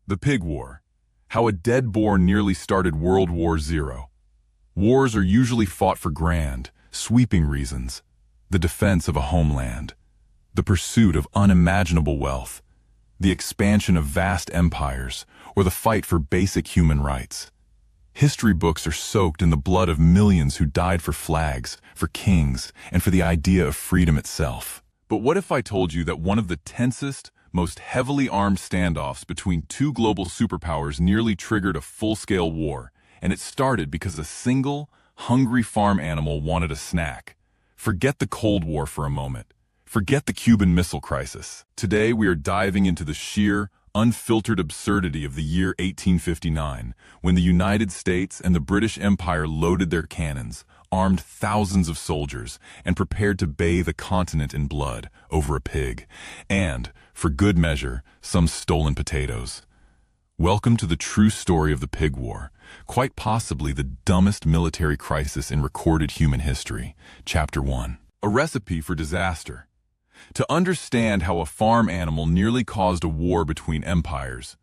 The Pig War. How a dead boar nearly started World War Zero. Wars are usually fought for grand, sweeping reasons. The defense of a homeland. The pursuit of unimaginable wealth. The expansion of vast empires, or the fight for basic human rights. History books are soaked in the blood of millions who died for flags, for kings, and for the idea of freedom itself. But what if I told you that one of the tensest, most heavily armed standoffs between two global superpowers nearly triggered a full-scale war, and it started because a single, hungry farm animal wanted a snack? Forget the Cold War for a moment. Forget the Cuban Missile Crisis. Today we are diving into the sheer, unfiltered absurdity of the year 1859, when the United States and the British Empire loaded their cannons, armed thousands of soldiers, and prepared to bathe a continent in blood over a pig, and, for good measure, some stolen potatoes. Welcome to the true story of the Pig War, quite possibly the dumbest military crisis in recorded human history. Chapter 1. A recipe for disaster. To understand how a farm animal nearly caused a war between empires,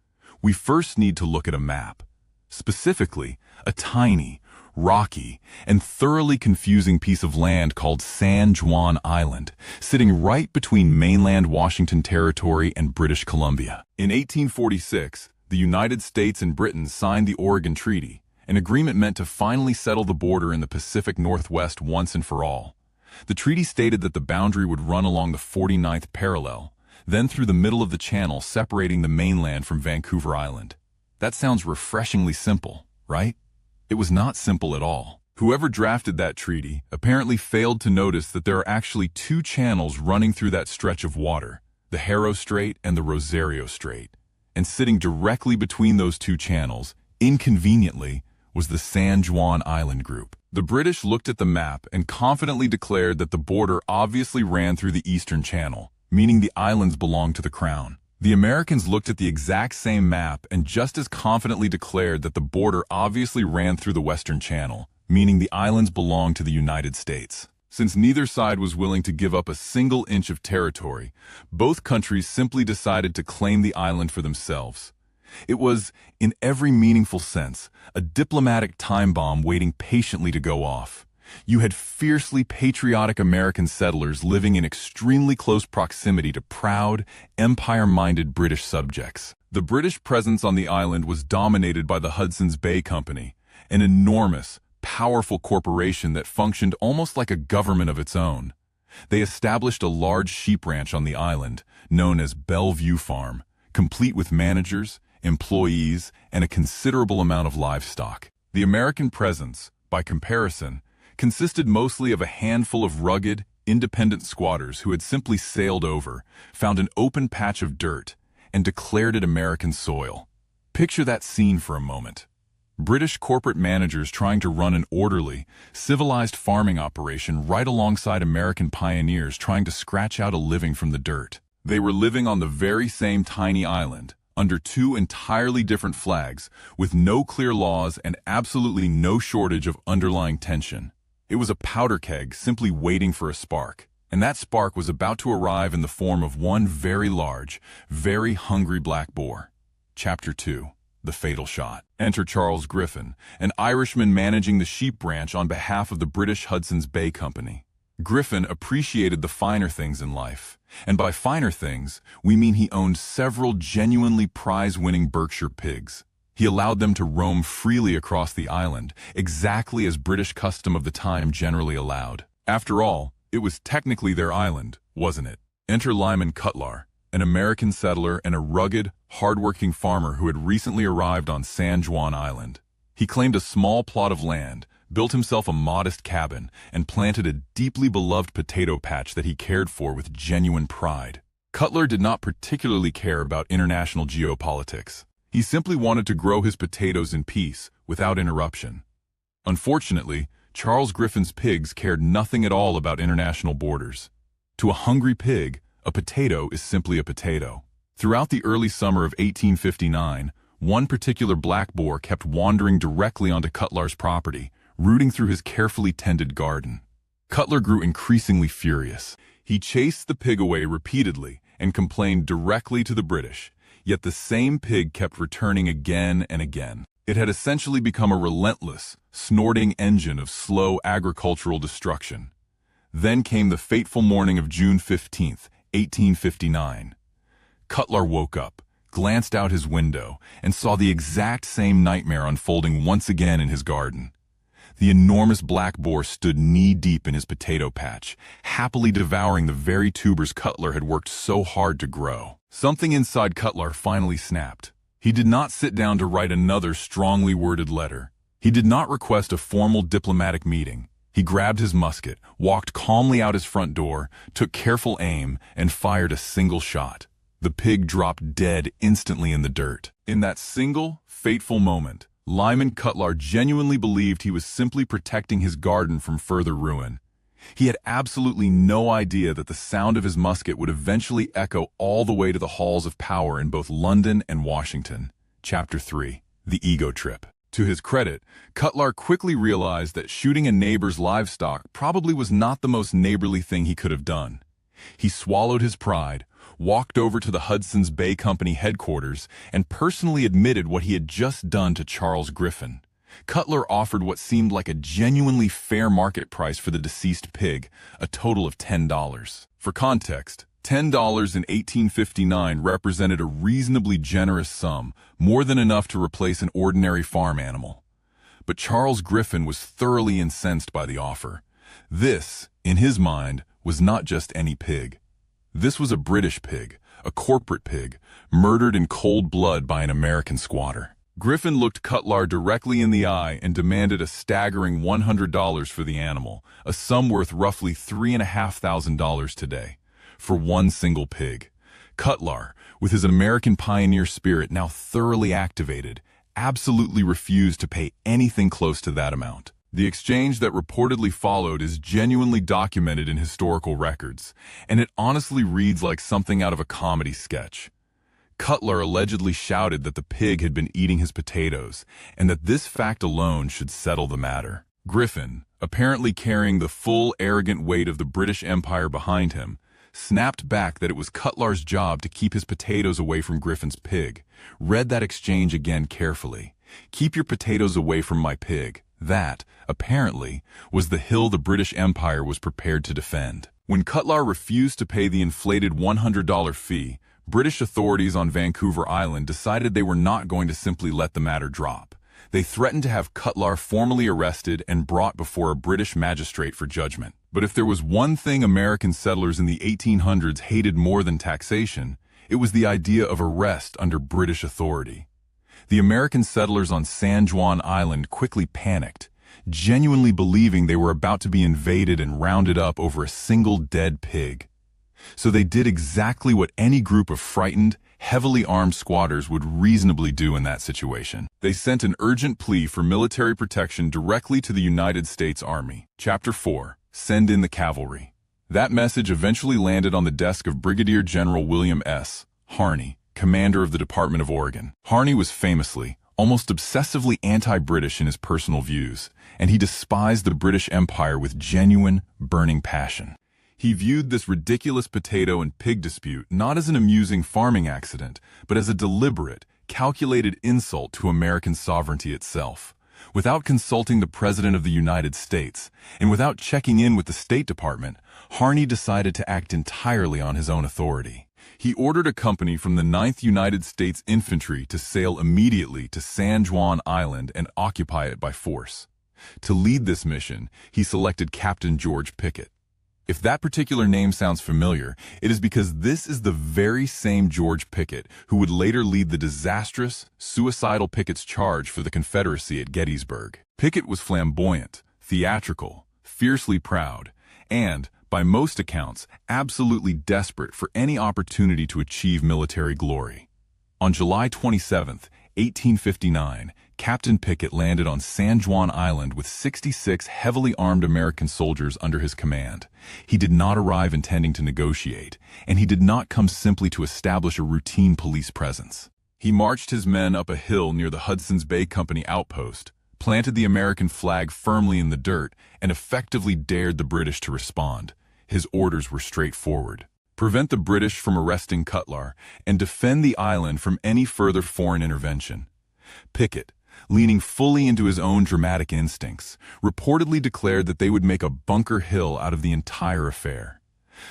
we first need to look at a map. Specifically, a tiny, rocky, and thoroughly confusing piece of land called San Juan Island, sitting right between mainland Washington Territory and British Columbia. In 1846, the United States and Britain signed the Oregon Treaty, an agreement meant to finally settle the border in the Pacific Northwest once and for all. The treaty stated that the boundary would run along the 49th parallel, then through the middle of the channel separating the mainland from Vancouver Island. That sounds refreshingly simple, right? It was not simple at all. Whoever drafted that treaty apparently failed to notice that there are actually two channels running through that stretch of water, the Haro Strait and the Rosario Strait. And sitting directly between those two channels, inconveniently, was the San Juan Island group. The British looked at the map and confidently declared that the border obviously ran through the Eastern Channel, meaning the islands belonged to the Crown. The Americans looked at the exact same map and just as confidently declared that the border obviously ran through the Western Channel, meaning the islands belonged to the United States. Since neither side was willing to give up a single inch of territory, both countries simply decided to claim the island for themselves. It was, in every meaningful sense, a diplomatic time bomb waiting patiently to go off. You had fiercely patriotic American settlers living in extremely close proximity to proud, empire-minded British subjects. The British presence on the island was dominated by the Hudson's Bay Company, an enormous, powerful corporation that functioned almost like a government of its own. They established a large sheep ranch on the island, known as Bellevue Farm, complete with managers, employees, and a considerable amount of livestock. The American presence, by comparison, consisted mostly of a handful of rugged, independent squatters who had simply sailed over, found an open patch of dirt, and declared it American soil. Picture that scene for a moment. British corporate managers trying to run an orderly, civilized farming operation right alongside American pioneers trying to scratch out a living from the dirt. They were living on the very same tiny island, under two entirely different flags, with no clear laws and absolutely no shortage of underlying tension. It was a powder keg simply waiting for a spark, and that spark was about to arrive in the form of one very large, very hungry black boar. Chapter 2. The Fatal Shot. Enter Charles Griffin, an Irishman managing the sheep ranch on behalf of the British Hudson's Bay Company. Griffin appreciated the finer things in life, and by finer things, we mean he owned several genuinely prize-winning Berkshire pigs. He allowed them to roam freely across the island, exactly as British custom of the time generally allowed. After all, it was technically their island, wasn't it? Enter Lyman Cutlar, an American settler and a rugged, hard-working farmer who had recently arrived on San Juan Island. He claimed a small plot of land, built himself a modest cabin, and planted a deeply beloved potato patch that he cared for with genuine pride. Cutler did not particularly care about international geopolitics. He simply wanted to grow his potatoes in peace, without interruption. Unfortunately, Charles Griffin's pigs cared nothing at all about international borders. To a hungry pig, a potato is simply a potato. Throughout the early summer of 1859, one particular black boar kept wandering directly onto Cutlar's property, rooting through his carefully tended garden. Cutler grew increasingly furious. He chased the pig away repeatedly and complained directly to the British, Yet the same pig kept returning again and again. It had essentially become a relentless, snorting engine of slow agricultural destruction. Then came the fateful morning of June 15th, 1859. Cutler woke up, glanced out his window, and saw the exact same nightmare unfolding once again in his garden. The enormous black boar stood knee-deep in his potato patch, happily devouring the very tubers Cutler had worked so hard to grow. Something inside Cutler finally snapped. He did not sit down to write another strongly worded letter. He did not request a formal diplomatic meeting. He grabbed his musket, walked calmly out his front door, took careful aim, and fired a single shot. The pig dropped dead instantly in the dirt. In that single, fateful moment, Lyman Cutler genuinely believed he was simply protecting his garden from further ruin. He had absolutely no idea that the sound of his musket would eventually echo all the way to the halls of power in both London and Washington. Chapter 3. The Ego Trip. To his credit, Cutler quickly realized that shooting a neighbor's livestock probably was not the most neighborly thing he could have done. He swallowed his pride, walked over to the Hudson's Bay Company headquarters, and personally admitted what he had just done to Charles Griffin. Cutler offered what seemed like a genuinely fair market price for the deceased pig, a total of $10. For context, $10 in 1859 represented a reasonably generous sum, more than enough to replace an ordinary farm animal. But Charles Griffin was thoroughly incensed by the offer. This, in his mind, was not just any pig. This was a British pig, a corporate pig, murdered in cold blood by an American squatter. Griffin looked Cutler directly in the eye and demanded a staggering $100 for the animal, a sum worth roughly $3,500 today, for one single pig. Cutler, with his American pioneer spirit now thoroughly activated, absolutely refused to pay anything close to that amount. The exchange that reportedly followed is genuinely documented in historical records, and it honestly reads like something out of a comedy sketch. Cutler allegedly shouted that the pig had been eating his potatoes, and that this fact alone should settle the matter. Griffin, apparently carrying the full arrogant weight of the British Empire behind him, snapped back that it was Cutler's job to keep his potatoes away from Griffin's pig, read that exchange again carefully. "Keep your potatoes away from my pig." That, apparently, was the hill the British Empire was prepared to defend. When Cutler refused to pay the inflated $100 fee, British authorities on Vancouver Island decided they were not going to simply let the matter drop. They threatened to have Cutler formally arrested and brought before a British magistrate for judgment. But if there was one thing American settlers in the 1800s hated more than taxation, it was the idea of arrest under British authority. The American settlers on San Juan Island quickly panicked, genuinely believing they were about to be invaded and rounded up over a single dead pig. So they did exactly what any group of frightened, heavily armed squatters would reasonably do in that situation. They sent an urgent plea for military protection directly to the United States Army. Chapter 4. Send in the cavalry. That message eventually landed on the desk of Brigadier General William S. Harney, commander of the Department of Oregon. Harney was famously, almost obsessively anti-British in his personal views, and he despised the British Empire with genuine, burning passion. He viewed this ridiculous potato and pig dispute not as an amusing farming accident, but as a deliberate, calculated insult to American sovereignty itself. Without consulting the President of the United States, and without checking in with the State Department, Harney decided to act entirely on his own authority. He ordered a company from the 9th United States Infantry to sail immediately to San Juan Island and occupy it by force. To lead this mission, he selected Captain George Pickett. If that particular name sounds familiar, it is because this is the very same George Pickett who would later lead the disastrous, suicidal Pickett's Charge for the Confederacy at Gettysburg. Pickett was flamboyant, theatrical, fiercely proud, and, by most accounts, absolutely desperate for any opportunity to achieve military glory. On July 27, 1859, Captain Pickett landed on San Juan Island with 66 heavily armed American soldiers under his command. He did not arrive intending to negotiate, and he did not come simply to establish a routine police presence. He marched his men up a hill near the Hudson's Bay Company outpost, planted the American flag firmly in the dirt, and effectively dared the British to respond. His orders were straightforward. prevent the British from arresting Cutlar, and defend the island from any further foreign intervention. Pickett, leaning fully into his own dramatic instincts, reportedly declared that they would make a Bunker Hill out of the entire affair.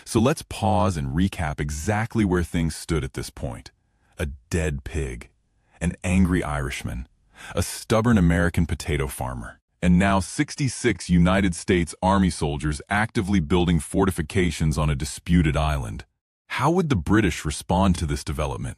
So let's pause and recap exactly where things stood at this point. A dead pig, an angry Irishman, a stubborn American potato farmer, and now 66 United States Army soldiers actively building fortifications on a disputed island. How would the British respond to this development?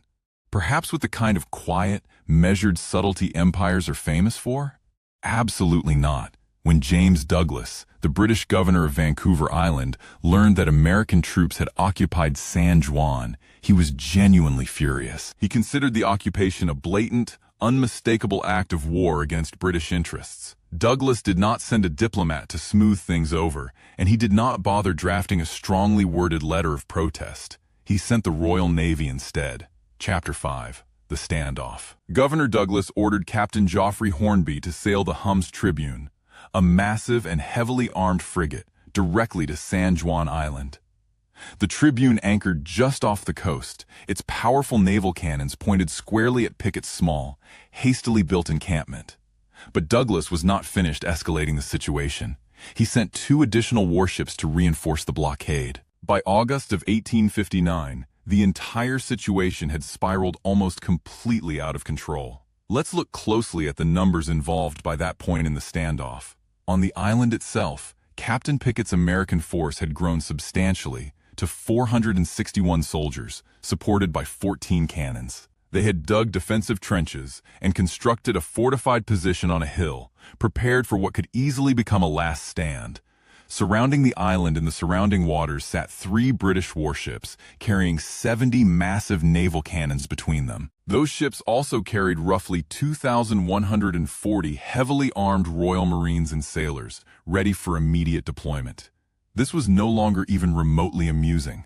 Perhaps with the kind of quiet, measured subtlety empires are famous for? Absolutely not. When James Douglas, the British governor of Vancouver Island, learned that American troops had occupied San Juan, he was genuinely furious. He considered the occupation a blatant, unmistakable act of war against British interests. Douglas did not send a diplomat to smooth things over, and he did not bother drafting a strongly worded letter of protest. He sent the Royal Navy instead. Chapter 5. The Standoff. Governor Douglas ordered Captain Geoffrey Hornby to sail the Hum's Tribune, a massive and heavily armed frigate, directly to San Juan Island. The Tribune anchored just off the coast, its powerful naval cannons pointed squarely at Pickett's small, hastily built encampment. But Douglas was not finished escalating the situation. He sent 2 additional warships to reinforce the blockade. By August of 1859, the entire situation had spiraled almost completely out of control. Let's look closely at the numbers involved by that point in the standoff. On the island itself, Captain Pickett's American force had grown substantially to 461 soldiers, supported by 14 cannons. They had dug defensive trenches and constructed a fortified position on a hill, prepared for what could easily become a last stand. Surrounding the island and the surrounding waters sat 3 British warships, carrying 70 massive naval cannons between them. Those ships also carried roughly 2,140 heavily armed Royal Marines and sailors, ready for immediate deployment. This was no longer even remotely amusing.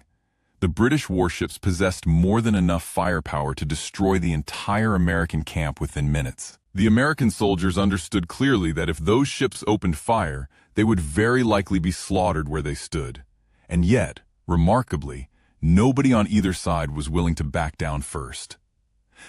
The British warships possessed more than enough firepower to destroy the entire American camp within minutes. The American soldiers understood clearly that if those ships opened fire, they would very likely be slaughtered where they stood. And yet, remarkably, nobody on either side was willing to back down first.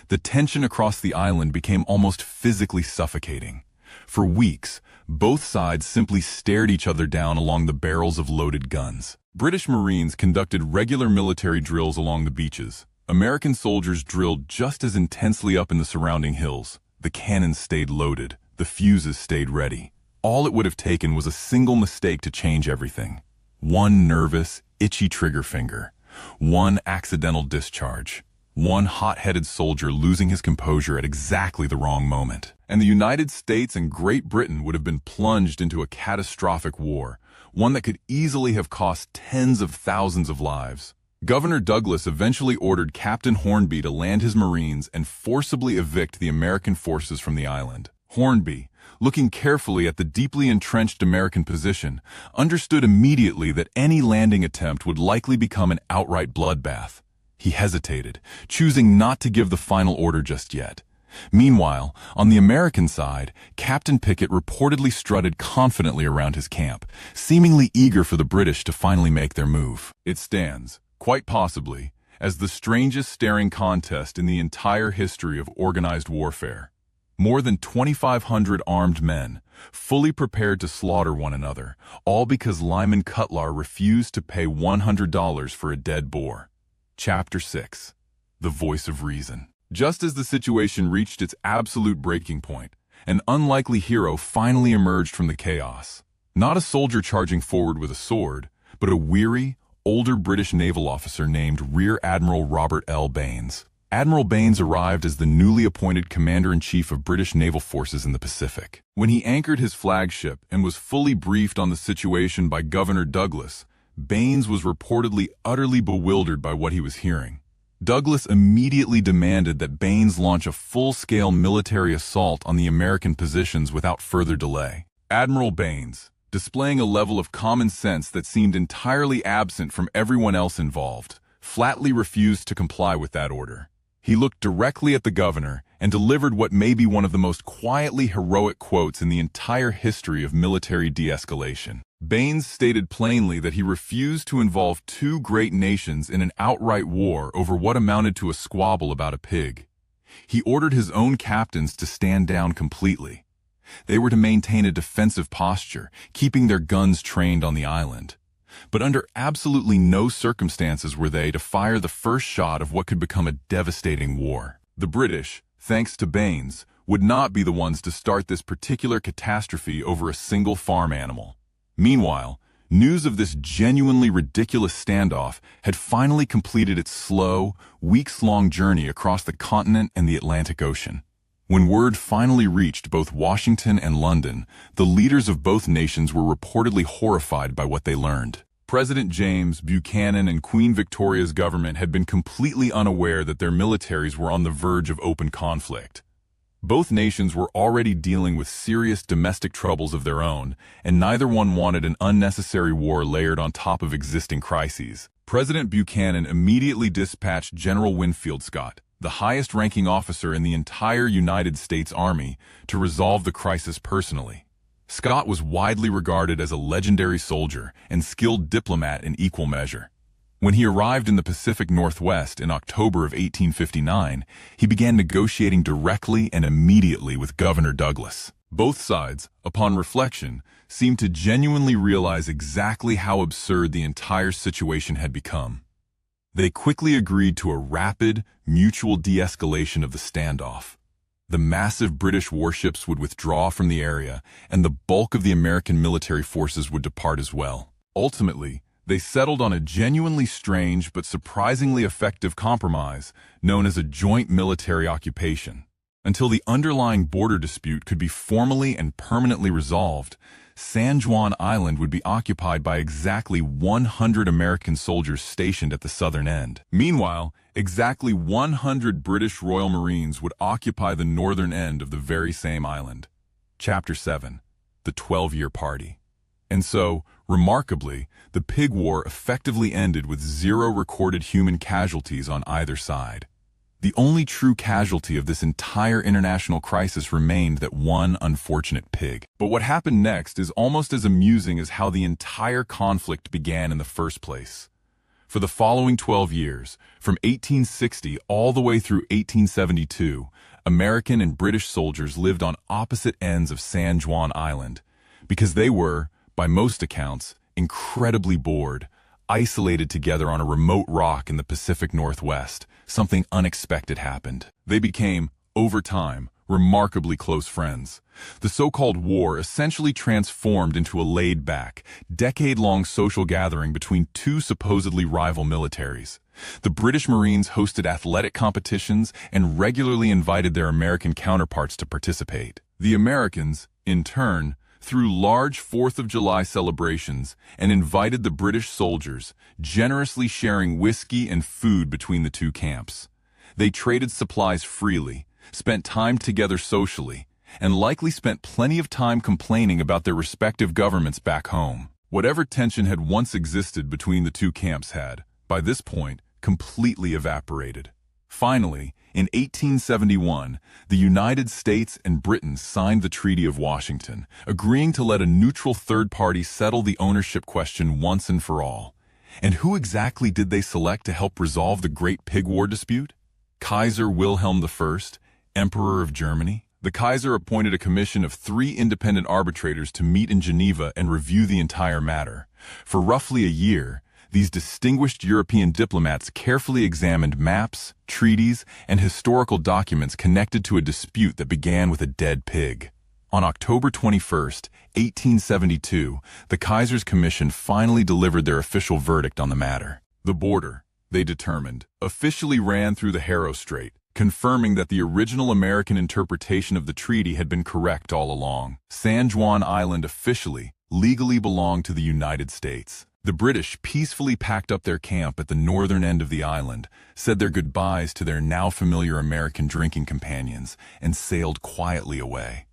The tension across the island became almost physically suffocating. For weeks, both sides simply stared each other down along the barrels of loaded guns. British Marines conducted regular military drills along the beaches. American soldiers drilled just as intensely up in the surrounding hills. The cannons stayed loaded. The fuses stayed ready. All it would have taken was a single mistake to change everything. One nervous, itchy trigger finger. One accidental discharge. One hot-headed soldier losing his composure at exactly the wrong moment. And the United States and Great Britain would have been plunged into a catastrophic war, one that could easily have cost tens of thousands of lives. Governor Douglas eventually ordered Captain Hornby to land his Marines and forcibly evict the American forces from the island. Hornby, looking carefully at the deeply entrenched American position, understood immediately that any landing attempt would likely become an outright bloodbath. He hesitated, choosing not to give the final order just yet. Meanwhile, on the American side, Captain Pickett reportedly strutted confidently around his camp, seemingly eager for the British to finally make their move. It stands, quite possibly, as the strangest staring contest in the entire history of organized warfare. More than 2,500 armed men, fully prepared to slaughter one another, all because Lyman Cutlar refused to pay $100 for a dead boar. Chapter 6. The Voice of Reason. Just as the situation reached its absolute breaking point, an unlikely hero finally emerged from the chaos. Not a soldier charging forward with a sword, but a weary, older British naval officer named Rear Admiral Robert L. Baines. Admiral Baines arrived as the newly appointed Commander-in-Chief of British naval forces in the Pacific. When he anchored his flagship and was fully briefed on the situation by Governor Douglas, Baines was reportedly utterly bewildered by what he was hearing. Douglas immediately demanded that Baines launch a full-scale military assault on the American positions without further delay. Admiral Baines, displaying a level of common sense that seemed entirely absent from everyone else involved, flatly refused to comply with that order. He looked directly at the governor and delivered what may be one of the most quietly heroic quotes in the entire history of military de-escalation. Baines stated plainly that he refused to involve two great nations in an outright war over what amounted to a squabble about a pig. He ordered his own captains to stand down completely. They were to maintain a defensive posture, keeping their guns trained on the island. But under absolutely no circumstances were they to fire the first shot of what could become a devastating war. The British, thanks to Baines, would not be the ones to start this particular catastrophe over a single farm animal. Meanwhile, news of this genuinely ridiculous standoff had finally completed its slow, weeks-long journey across the continent and the Atlantic Ocean. When word finally reached both Washington and London, the leaders of both nations were reportedly horrified by what they learned. President James, Buchanan, and Queen Victoria's government had been completely unaware that their militaries were on the verge of open conflict. Both nations were already dealing with serious domestic troubles of their own, and neither one wanted an unnecessary war layered on top of existing crises. President Buchanan immediately dispatched General Winfield Scott, the highest-ranking officer in the entire United States Army, to resolve the crisis personally. Scott was widely regarded as a legendary soldier and skilled diplomat in equal measure. When he arrived in the Pacific Northwest in October of 1859, he began negotiating directly and immediately with Governor Douglas. Both sides, upon reflection, seemed to genuinely realize exactly how absurd the entire situation had become. They quickly agreed to a rapid, mutual de-escalation of the standoff. The massive British warships would withdraw from the area, and the bulk of the American military forces would depart as well. Ultimately, they settled on a genuinely strange but surprisingly effective compromise known as a joint military occupation. Until the underlying border dispute could be formally and permanently resolved, San Juan Island would be occupied by exactly 100 American soldiers stationed at the southern end. Meanwhile, exactly 100 British Royal Marines would occupy the northern end of the very same island. Chapter 7. The 12-Year Party. And so, remarkably, the Pig War effectively ended with 0 recorded human casualties on either side. The only true casualty of this entire international crisis remained that one unfortunate pig. But what happened next is almost as amusing as how the entire conflict began in the first place. For the following 12 years, from 1860 all the way through 1872, American and British soldiers lived on opposite ends of San Juan Island, because they were, by most accounts, incredibly bored, isolated together on a remote rock in the Pacific Northwest. Something unexpected happened. They became, over time, remarkably close friends. The so-called war essentially transformed into a laid-back, decade-long social gathering between two supposedly rival militaries. The British Marines hosted athletic competitions and regularly invited their American counterparts to participate. The Americans, in turn, threw large 4th of July celebrations and invited the British soldiers, generously sharing whiskey and food between the two camps. They traded supplies freely, spent time together socially, and likely spent plenty of time complaining about their respective governments back home. Whatever tension had once existed between the two camps had, by this point, completely evaporated. Finally, in 1871, the United States and Britain signed the Treaty of Washington, agreeing to let a neutral third party settle the ownership question once and for all. And who exactly did they select to help resolve the Great Pig War dispute? Kaiser Wilhelm I, Emperor of Germany. The Kaiser appointed a commission of 3 independent arbitrators to meet in Geneva and review the entire matter. For roughly a year, these distinguished European diplomats carefully examined maps, treaties, and historical documents connected to a dispute that began with a dead pig. On October 21, 1872, the Kaiser's commission finally delivered their official verdict on the matter. The border, they determined, officially ran through the Haro Strait, confirming that the original American interpretation of the treaty had been correct all along. San Juan Island officially, legally belonged to the United States. The British peacefully packed up their camp at the northern end of the island, said their goodbyes to their now familiar American drinking companions, and sailed quietly away.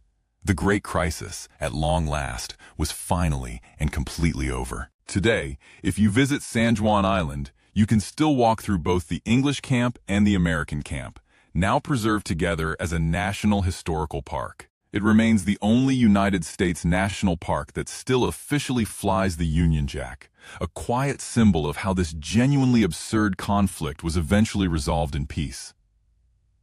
The Great Crisis, at long last, was finally and completely over. Today, if you visit San Juan Island, you can still walk through both the English camp and the American camp, now preserved together as a national historical park. It remains the only United States national park that still officially flies the Union Jack, a quiet symbol of how this genuinely absurd conflict was eventually resolved in peace.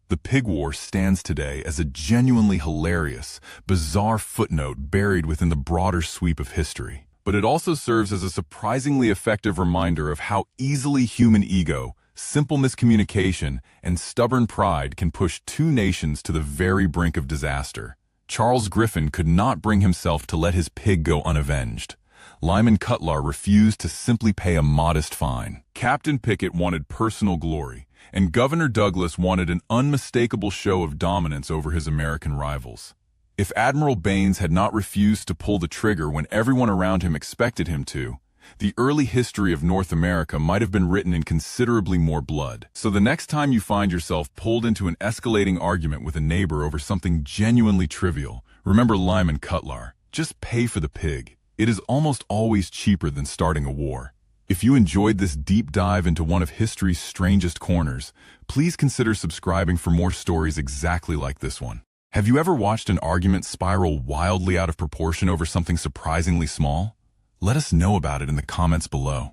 The Pig War stands today as a genuinely hilarious, bizarre footnote buried within the broader sweep of history. But it also serves as a surprisingly effective reminder of how easily human ego, simple miscommunication, and stubborn pride can push two nations to the very brink of disaster. Charles Griffin could not bring himself to let his pig go unavenged. Lyman Cutlar refused to simply pay a modest fine. Captain Pickett wanted personal glory, and Governor Douglas wanted an unmistakable show of dominance over his American rivals. If Admiral Baines had not refused to pull the trigger when everyone around him expected him to, the early history of North America might have been written in considerably more blood. So the next time you find yourself pulled into an escalating argument with a neighbor over something genuinely trivial, remember Lyman Cutlar. Just pay for the pig. It is almost always cheaper than starting a war. If you enjoyed this deep dive into one of history's strangest corners, please consider subscribing for more stories exactly like this one. Have you ever watched an argument spiral wildly out of proportion over something surprisingly small? Let us know about it in the comments below.